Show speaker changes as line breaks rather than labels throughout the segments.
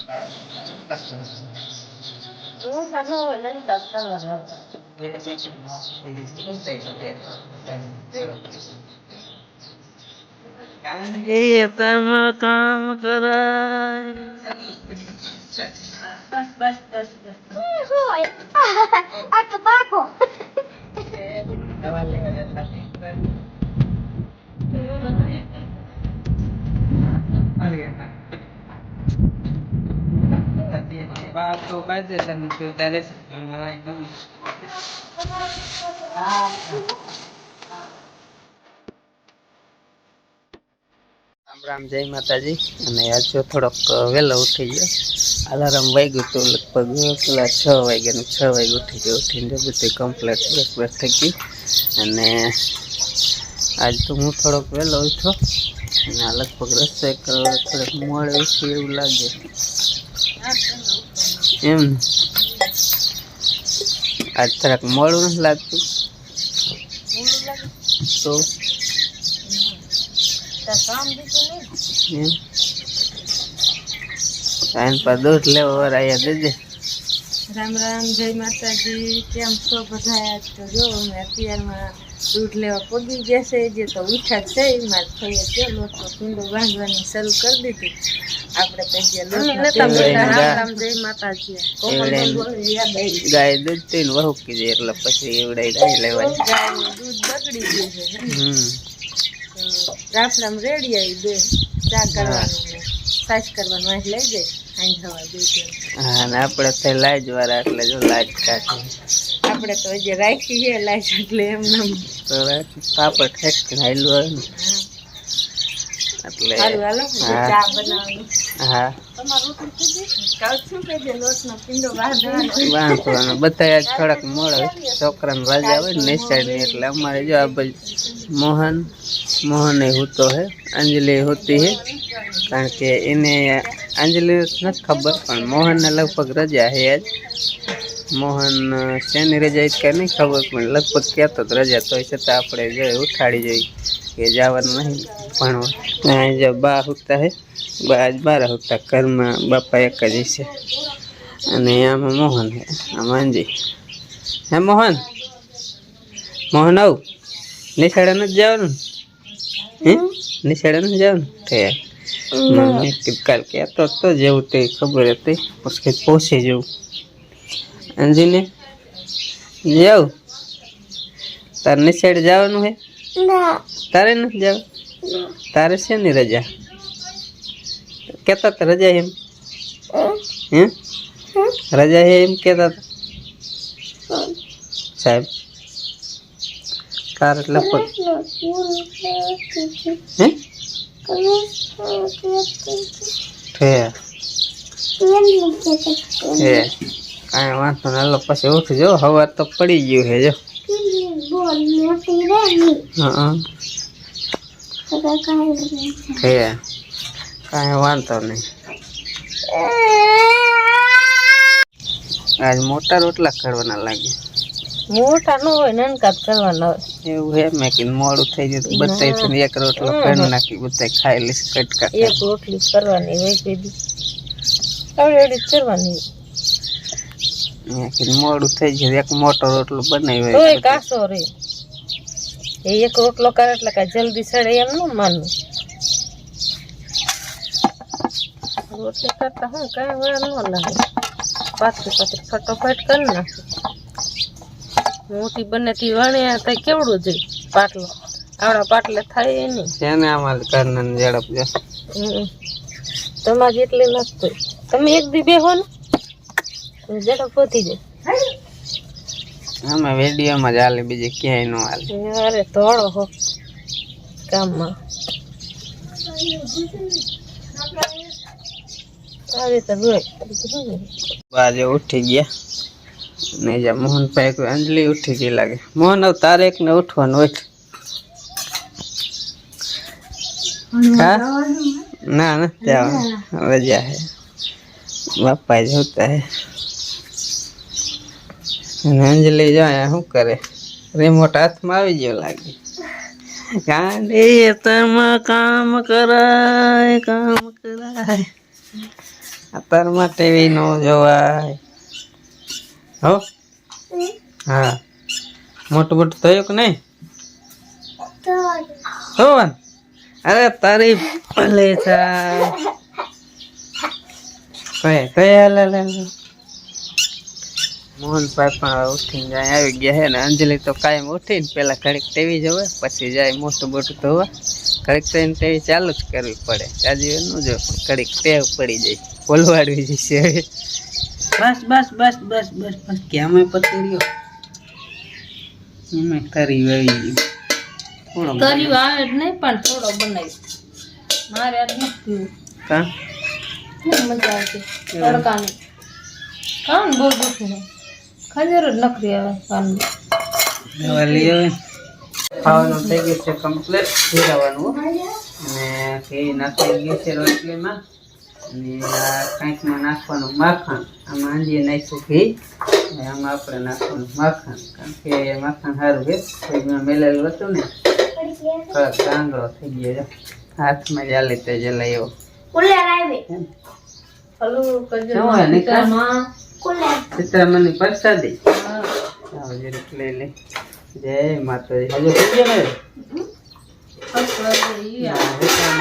એ તમે કામ કરાય બસ બસ બસ બસ આ તો બાકો બાતો બાજે તને તારે રામ જય માતાજી અને આજ જો થોડોક વહેલો ઉઠી ગયો અલાર્મ વાગ્યું તો લગભગ પેલા 6 વાગ્યાનું 6 વાગે ઉઠી ગયો ઉઠીને બધું કમ્પ્લીટ બસ થઈ ગઈ અને આજ તો હું થોડોક વહેલો ઉઠ્યો અને આ લગભગ રસ્તે થોડોક મોડે ઉઠી એવું લાગે એમ આજ થોડાક મોડું નથી લાગતું તો दूध ले और आया दे राम राम जय माता जी केम छो बधाया तो जो मैं अत्यार में दूध लेवा पगी जैसे जे तो उठा छे मार थई के लोट तो पिंडो बांधवानी चालू कर दीधी आपणे तो जे लोट राम राम जय माता जी गाय दूध तीन वहु की जे એટલે પછી એવડાઈ ગાય લેવાય ગાય दूध બગડી ગયું છે રાફડામ રેડી આવી દે ચા કરવાનું સાસ કરવાનું આ લઈ જાય આઈ જવા દે હા ને આપણે તો લાજ વાળા એટલે જો લાજ કાઢી આપણે તો જે રાખી છે લાજ એટલે એમ નામ તો પાપડ ખેક ખાઈલું હોય ને એટલે હાલો હાલો ચા બનાવવાનું હા તમારું રોટલી કીધી કાલ શું કે જે લોટનો પિંડો બાંધવાનો બધા થોડાક મોડો છોકરાને રાજા હોય ને નિશાળની એટલે અમારે જો આ મોહન मोहन होतो है अंजलि होती है कारण के इन्हें अंजलि न खबर पर मोहन ने लगभग रजा है आज मोहन शनि रजा इसका नहीं खबर पर लगभग क्या तो रजा तो ऐसे तो आप जो उठाड़ी जाए ये जावन नहीं पण जब बा होता है आज 12 होता घर में बापा एक जैसे यहाँ में मोहन है अमान जी है मोहन मोहन आव निशाड़ा न जाओ निशाड़ा न जाओ मम्मी काल के तो जेव ते खबर थी उसके पहुंचे जाऊ अंजी ने जाओ तार निशाड़ जावानुं है तारे न जाओ तारे से नहीं रजा कहता था रजा है हैं रजा है एम कहता था साहब कार लगभग हैं काई वांधो न लो पछी उठ जो हवा तो पड़ी गयो है जो हां काई वांधो नहीं आज मोटा रोटला करवाना लागे मोटा न होय नानका करवाना એવું હે મે કે મોડું થઈ ગયું બધાય થઈને એક રોટલો કરી નાખી બધાય ખાઈ લીસ કટકા એક રોટલી કરવાની હોય કેદી આવડે કરવાની મે કે મોડું થઈ ગયું એક મોટો રોટલો બનાવ્યો હોય ઓય કાસો રે એ એક રોટલો કરે એટલે કા જલ્દી સડે એમ ન માનવું રોટલી કરતા હું કાઈ વાર ન લાગે પાછી ફટાફટ કરી નાખું मोटी बने थी वणे त केवड़ो जे पाटलो आवड़ा पाटले थाय नहीं छेने आमाल करनन जड़प जा तमा जेटले नथतो तमे एक दी बेहो ने जड़प होती जे हमें वीडियो में जाले बीजे क्याय नो आले अरे तोड़ो हो काम में आवे त रोय बाजे उठी गया नहीं जा मोहन पाए को अंजलि उठी गई लगे मोहन अब तारे एक ने उठवान उठ ना ना जाओ रजा है बापा जो होता है अंजलि जाए શું કરે रिमोट हाथ में આવી ગયો લાગે ગાંડી તમ કામ કરાય
અત્યારમાં ટીવી નો જોવાય હો હા મોટું મોટું થયું કે નહીં હોવન અરે તારી ભલે થાય કયા લે મોહનભાઈ પણ ઉઠીને જાય આવી ગયા હે ને અંજલિ તો કાયમ ઉઠીને પેલા ઘડીક ટીવી જોવે પછી જાય મોટું મોટું ધોવા ઘડીક તો એને ટીવી ચાલુ જ કરવી પડે ચાજી ન જો ઘડીક ટેવ પડી જાય બોલવાડવી જશે હવે બસ બસ બસ બસ બસ બસ કેમ પતી રહ્યો મેં કરી આવી
કર્યું આવે જ નહીં પણ થોડો બનાવી મારે આજ નથી
કા
મજા આવતી તડકાની કાન બહુ દુખે છે ખજર જ નકરી આવે કાન
દવા લઈ આવે ખાવાનું થઈ ગયું છે કમ્પ્લીટ જીરાવાનું અને ઘી નાખી ગયું છે રોટલીમાં અને આ કાંઈકમાં નાખવાનું માખણ આમાં આંજીએ નાખ્યું ઘી અને આમાં આપણે નાખવાનું માખણ કારણ કે માખણ સારું છે ફ્રીજમાં મેલેલું હતું ને કડક ગાંગડો થઈ ગયો હાથમાં ચાલી તે જલાઈ એવો સીતારામની પ્રસાદી જરીક લઈ લે જય માતાજી હજુ થઈ ગયો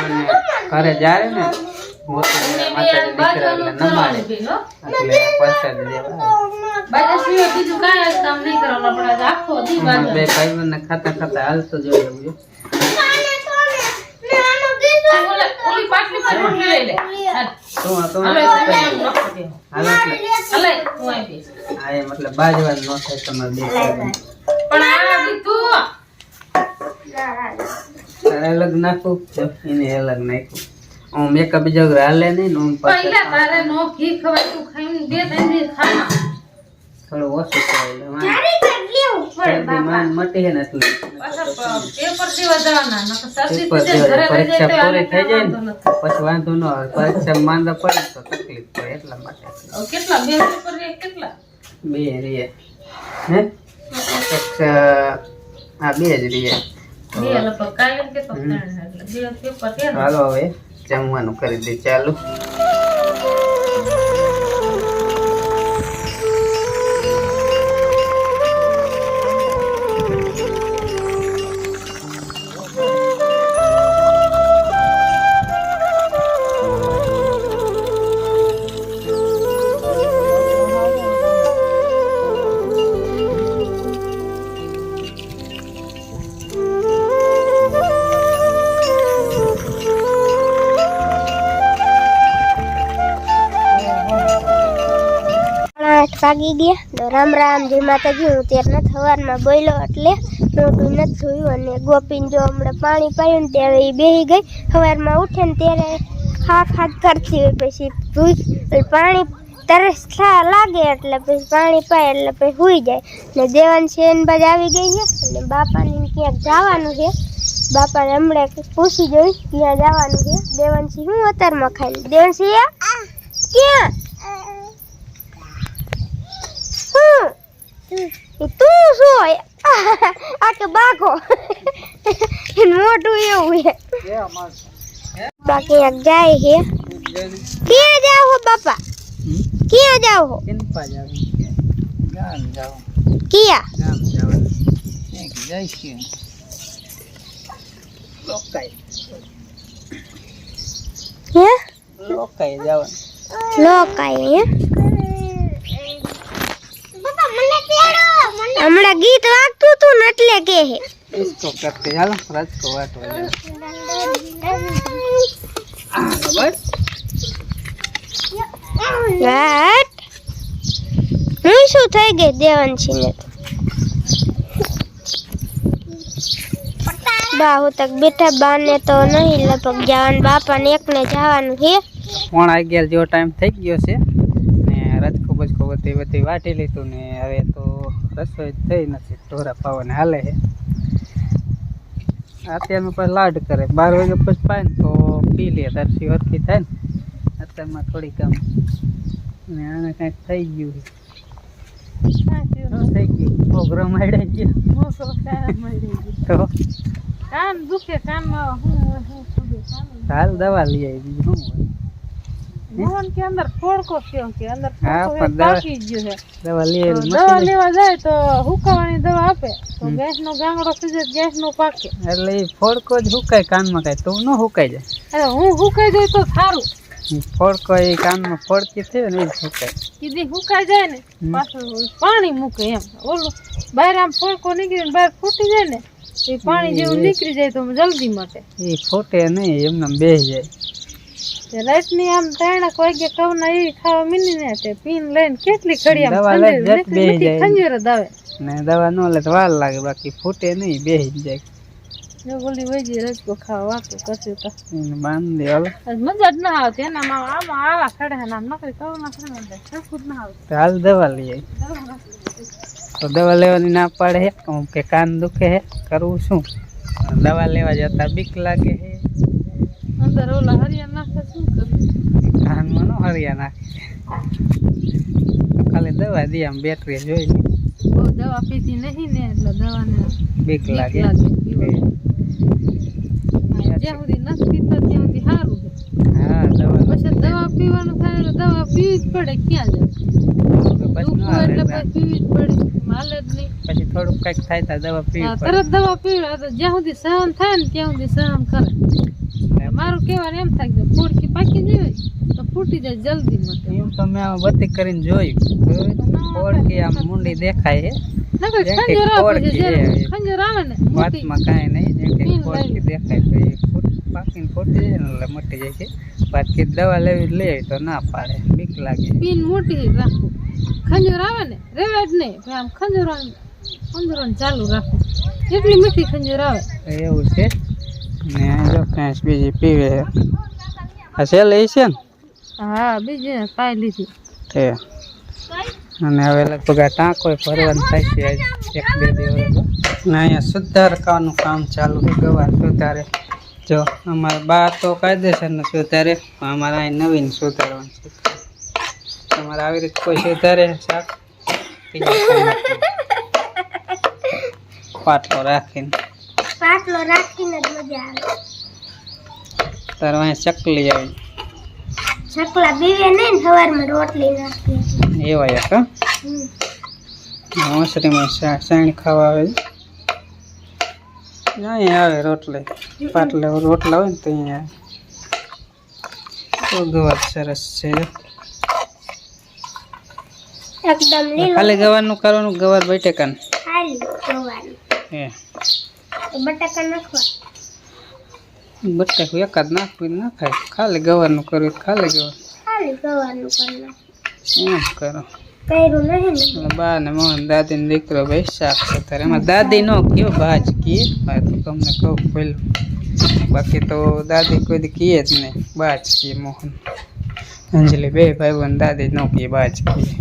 ને ઘરે જાય ને મોટી માતાજી દીકરા એટલે નમાડે એટલે પ્રસાદી દેવા બે ભાઈઓને ખાતા ખાતા હાલતો જોઈએ મતલબ બાજવા ન થાય તમારે અલગ નાખું એને અલગ નાખું હું મેકઅપ બીજો હાલે નહીં ને થોડું ઓછું ખાય મટી હે ને એટલે પરીક્ષા પૂરી થઈ જાય ને પછી વાંધો ન આવે પરીક્ષા માંદા પડે તો તકલીફ પડે એટલા માટે બે રીએ હે હા બે જ રીએ હાલો હવે જમવાનું કરી દે ચાલુ
વાગી ગયા તો રામ રામ જય માતાજી હું ત્યારના સવારમાં બોલ્યો એટલે મોટું નથી જોયું અને ગોપીને જો હમણાં પાણી પાયું ને ત્યારે એ બેસી ગઈ સવારમાં ઉઠે ને ત્યારે ખાટ કરતી હોય પછી પાણી તરસ લાગે એટલે પછી પાણી પાય એટલે પછી સૂઈ જાય ને દેવાંશી એન બાજુ આવી ગઈ છે અને બાપાને ક્યાંક જવાનું છે બાપાને હમણાં પૂછી જોઈ ક્યાં જવાનું છે દેવાંશી શું અત્યારમાં ખાઈને દેવાંશી ક્યાં તું શું આ કે બાકો મોટું એવું છે બાકી એક જાય છે ક્યાં જાવ હો બાપા ક્યાં જાવ હો ક્યાં લોકાઈ હમણાં ગીત વાગતું હતું ને એટલે કે હે
इसको करते हालो रात को वाट हो जाए बस
વાટ હું શું થઈ ગઈ દેવાંશી ને બા હું તક બેઠા બાને તો નહીં લગભગ જવાનું બાપા ને એકને જવાનું છે
11 જેવો ટાઈમ થઈ ગયો છે ને રજકો બજકો બધી વાટી લીધું ને હવે તો રસોઈ થઈ નથી ઢોરા પાવાને હાલે છે અત્યારમાં પછી લાડ કરે 12 વાગે પછી પાય ને તો પી લે દર્શી હરખી થાય ને અત્યારમાં થોડી કામ ને આને કંઈક થઈ ગયું થઈ ગયું પ્રોગ્રામ આડે ગયો તો
કાન દુખે કાનમાં હું
હાલ દવા લઈ આવી બીજું શું
મોહન કે અંદર ફોડકો થયો કે અંદર
હા,
ફોડકો
પણ દવા-
પાકી ગયું છે
દવા લઈ
તો
આવી
દવા
મટી
લેવા જાય તો હુકાવાની દવા આપે તો ગેસ નો ગાંગડો થઈ જાય ગેસ નો પાકે
જાય. એટલે એ ફોડકો જ હુકાય કાનમાં કાંઈ તો ન હુકાઈ જાય.
અરે હું હુકાઈ જાય તો સારું
ફોડકો એ કાનમાં ફોડકી થયો ને એ જ હુકાય.
કીધી હુકાઈ જાય ને પાછું પાણી મૂકે એમ ઓલું બહાર આમ ફોડકો નીકળીને બહાર ફૂટી જાય ને એ પાણી જેવું નીકળી જાય તો જલ્દી મટે
એ ફૂટે નહીં એમને બેસી જાય.
તે રાતની આમ 3 વાગે કવના એવી ખાવા મીની ને તે પીન લઈને કેટલી ઘડી આમ
દવા લઈને જટ બેસી જાય.
ખંજર જ આવે
ને દવા ન લે તો વાર લાગે બાકી ફૂટે નહીં બેસી જાય.
જો બોલી વૈજી રજકો ખાવા વાતું કરશું તો
એને બાંધી હાલો
આજ મજા જ ના આવતી એના આમાં આવા ખડે ને આમ નકરી કવના ખડે ને સરખું જ ના આવતું
તો હાલ દવા લઈ આવી. તો દવા લેવાની ના પાડે હે કે કાન દુખે હે કરવું શું? દવા લેવા જતા બીક લાગે હે.
અંદર ઓલા હરિયા નાખે શું કરું
કાનમાં નો હરિયા નાખે ખાલી દવા દે આમ બેટરી જોઈ
બહુ દવા પીધી નહીં ને એટલે દવાને
બીક લાગે.
જ્યાં સુધી નથી પીતા ત્યાં સુધી સારું છે
હા દવા
પછી દવા પીવાનું થાય એટલે દવા પીવી જ પડે ક્યાં જાય
પછી ન
દુખવું
હાલે
એટલે
દવા.
પછી પીવી જ પડે હાલે જ નહીં
પછી થોડુંક કઈક થાય તો દવા પીવી
હા,
પડે.
તરત દવા પીવે તો જ્યાં સુધી સહન થાય ને ત્યાં સુધી સહન કરે મારું કહેવાનું એમ થાય કે ફોડકી પાકી જાય તો ફૂટી જાય જલ્દી મટે
એમ તો મેં આમાં બધી કરીને જોયું ફોડકી આમ મૂંડી દેખાય હે
નકર
જેમ કે
ખંજર આવે છે
ફોડકી
જ્યારે
છે.
ખંજર આવે ને મોટી
વાતમાં કાંઈ નહીં જેમ કે
પીન
ફોડકી
લઈ
દેખાય તો એ પાકીને ફૂટી જાય ને એટલે મટી જાય છે. બાકી દવા લેવી લે તો ના પાડે બીક લાગે.
પીન મોટી રાખવું ખંજર આવે ને રેવા જ નહીં પણ આમ ખંજરો ચાલુ રાખવું એટલી મીઠી ખંજર આવે
તો એવું છે ને જો ભેંસ બીજી પીવે છે. આ છેલ્લે ઈ છે ને
હા બીજી પાઈ લીધી
તે અને હવે લગભગ આ ટાંકો ભરવાનું થાય છે આજ 1-2 દિવસ ને અહીંયા સુધારવાનું કામ ચાલુ છે. ગવાર સુધારે જો અમારે બા તો કાયદેસરનું સુધારે પણ અમારે અહીં નવીન સુધારવાનું છે. તમારે આવી રીતે કોઈ સુધારે શાક પાટલો રાખીને
પાટલો રાખીને જ મજા આવે
તારે અહીંયા ચકલી આવી
ચકલા બીવે નહીં ને સવારમાં રોટલી નાખીએ
એવા એક ઓસરીમાં સાણ ખાવા આવે છે. અહીંયા આવે રોટલે પાટલે રોટલા હોય ને તો અહીંયા તો ગવાર સરસ છે.
એકદમ લીલો
ખાલી ગવારનું કરવાનું ગવાર બટેકાનું
ખાલી જોવાનું
હે
બટાકા નાખવા
બટેકું એકાદ નાખવું ના ખાય ખાલી ગવારનું કરવું તો ખાલી ગવાર
ખાલી ગવાનું કરવા
એમ કરો.
કર્યું નહીં ને
એટલે બા ને મોહન દાદી ને દીકરો ભાઈ શાક સુધારે એમાં દાદી નો કયો બાજ કીએ હા તો તમને કહું પેલું બાકી તો દાદી કોઈ દી કીએ જ નહીં બાજ કીએ મોહન અંજલિ બે ભાઈ બંધ દાદી નો કીએ બાજ કીએ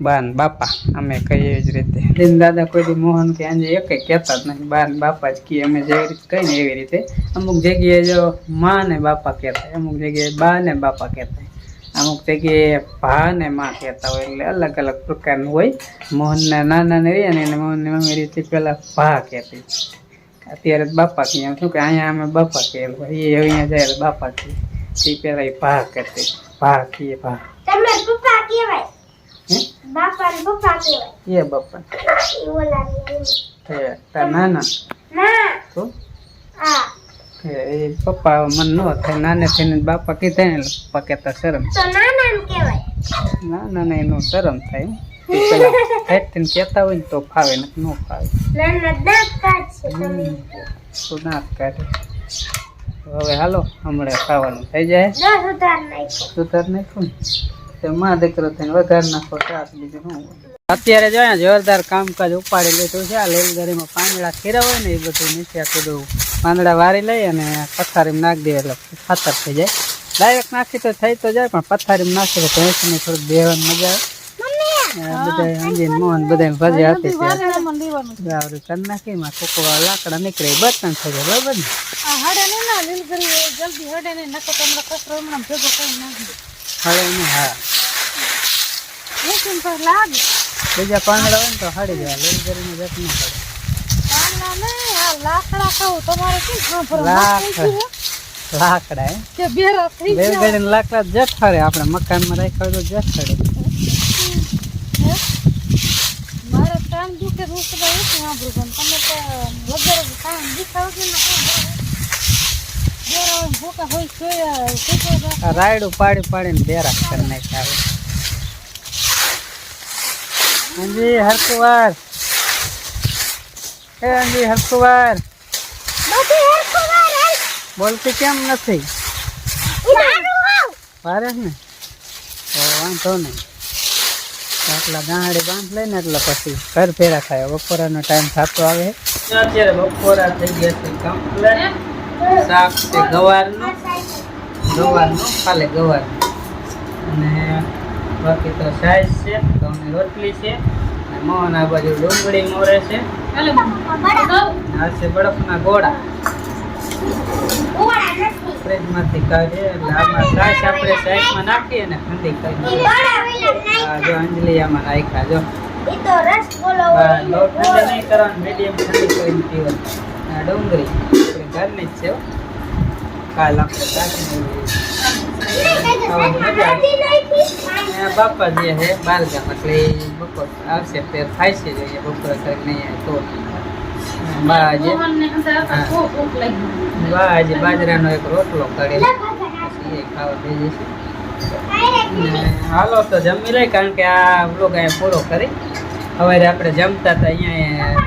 બા ને બાપા અમે કહીએ એવી જ રીતે દિન દાદા કોઈ દી મોહન કે અંજે એક કહેતા જ નહીં બા ને બાપા જ કીએ અમે જેવી રીતે કહીએ ને એવી રીતે અમુક જગ્યાએ જો માં ને બાપા કહેતા અમુક જગ્યાએ બા ને બાપા કહેતા અમુક જગ્યાએ ભા ને માં કહેતા હોય એટલે અલગ અલગ પ્રકારનું હોય. મોહનના નાના ને રહ્યા ને એને મોહનની મમ્મી રીતે પેલા ભા કહેતી અત્યારે બાપા કહીએ શું કે અહીંયા અમે બાપા કહેલું એ હવે અહીંયા જાય બાપા કહીએ તે પેલા એ ભા કહેતી ભા કહીએ ભા
તમે પપ્પા કહેવાય બાપા ને પપ્પા કહેવાય
એ બાપા
એ ઓલા
તાર નાના
ના
તો
આ
એ પપ્પા મન ન થાય નાને થઈને બાપા કીધા ને એટલે પપ્પા કહેતા શરમ
તો નાના ને કહેવાય
નાના ને એનું શરમ થાય એ પેલા હેઠ કહેતા હોય ને તો ફાવે ને ન ફાવે
નાના દાંત કાઢશે તમે
તો દાંત કાઢે. હવે હાલો હમણાં ખાવાનું થઈ જાય
10 ઉતાર નાખ્યો
સુધાર નાખું ને તો માં દીકરો થઈને વઘાર નાખો શાક બીજું શું હોય. અત્યારે જો અહીંયા જોરદાર કામકાજ ઉપાડી લીધું છે. આ લેલગાડીમાં પાંદડા ખીરા હોય ને એ બધું નીચે બધું પાંદડા વારી લઈ અને પથારીમાં નાખી દે એટલે ખાતર થઈ જાય. ડાયરેક્ટ નાખી તો થઈ તો જાય પણ પથારીમાં નાખી તો ભેંસને થોડુંક બેહવાની મજા આવે. બધા અંજીન મોહન બધા ભજી હતી
વાદળામાં લેવાનું
આવડી કરી નાખી માં કોકો લાકડા નીકળે બર્તન થઈ જાય બરાબર ને.
આ હડે નહીં ના લીલ કરી જલ્દી હડે નહીં નકો તમને કચરો હમણાં ભેગો કરી નાખી દે
હવે ને હા
મશીન પર લાગે
બીજા પાંદડા હોય ને તો હળી જાય લેલગાડીમાં જત ન પડે.
પાના નહીં આ લાકડા ખાવું તમારે કેમ સાંભળો
લાકડા. લાકડા
કે બેરા થઈ
બે
ગયા
ગાડી લાકડા જઠરે આપણે મકાનમાં રાખ્યા હોય તો જઠરે
મારા કામ દુખે રૂસવા છે સાંભળું પણ તમે તો વગર કામ દેખાવ છે ને બેરા ભૂકા હોય છે
રાયડું પાડી પાડીને બેરા કરી નાખ્યા અંજી હરકુવાર એ અંજી હરકુવાર બોલતી કેમ નથી પારે ને તો વાંધો નહીં આટલા ગાંડી બાંધ લઈને એટલે પછી ઘર ફેરા ખાય બપોરાનો ટાઈમ થતો આવે અત્યારે બપોરા થઈ ગયા છે કમ્પ્લેટ શાક છે ગવારનું ખાલી ગવારનું અને બાકી તો સાઈઝ છે ઘઉંની રોટલી છે અને મોહન આ બાજુ ડુંગળી મોરે છે આ છે બરફના ગોળા ફ્રીજમાંથી કાઢીએ એટલે આમાં છાશ આપણે સાઈડમાં નાખીએ ને ઠંડી કરી જો અંજલિ આમાં નાખ્યા જો લોટ ઠંડી નહીં કરવાનું મીડિયમ ઠંડી કરીને પીવાની આ ડુંગળી આપણે ઘરની જ છે કાલ આપણે કાઢીને બાપાજી હે બાર ગામ એટલે બપોર આવશે તે થાય છે જોઈએ બપોર તક નહીં તો બાજે બાજરાનો એક રોટલો કરેલો પછી એ ખાવા દઈ જશે હાલો તો જમી લઈ કારણ કે આ બ્લોગ અહીંયા પૂરો કરી હવે આપણે જમતા હતા અહીંયા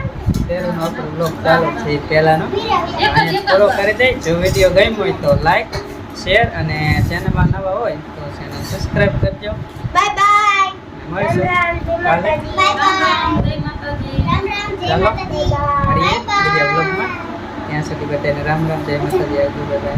તેરનો આપણો બ્લોગ ચાલુ છે પહેલાનો અહીંયા પૂરો કરી દઈ જો વિડીયો ગમ્યો હોય તો લાઈક શેર અને ચેનલમાં નવા હોય તો ચેનલ સબસ્ક્રાઈબ કરજો
બાય બાય
મળીશું કાલે ચાલો મળીએ બીજા બ્લોગમાં ત્યાં સુધી બધાને રામ રામ જય માતાજી આવજો બાય.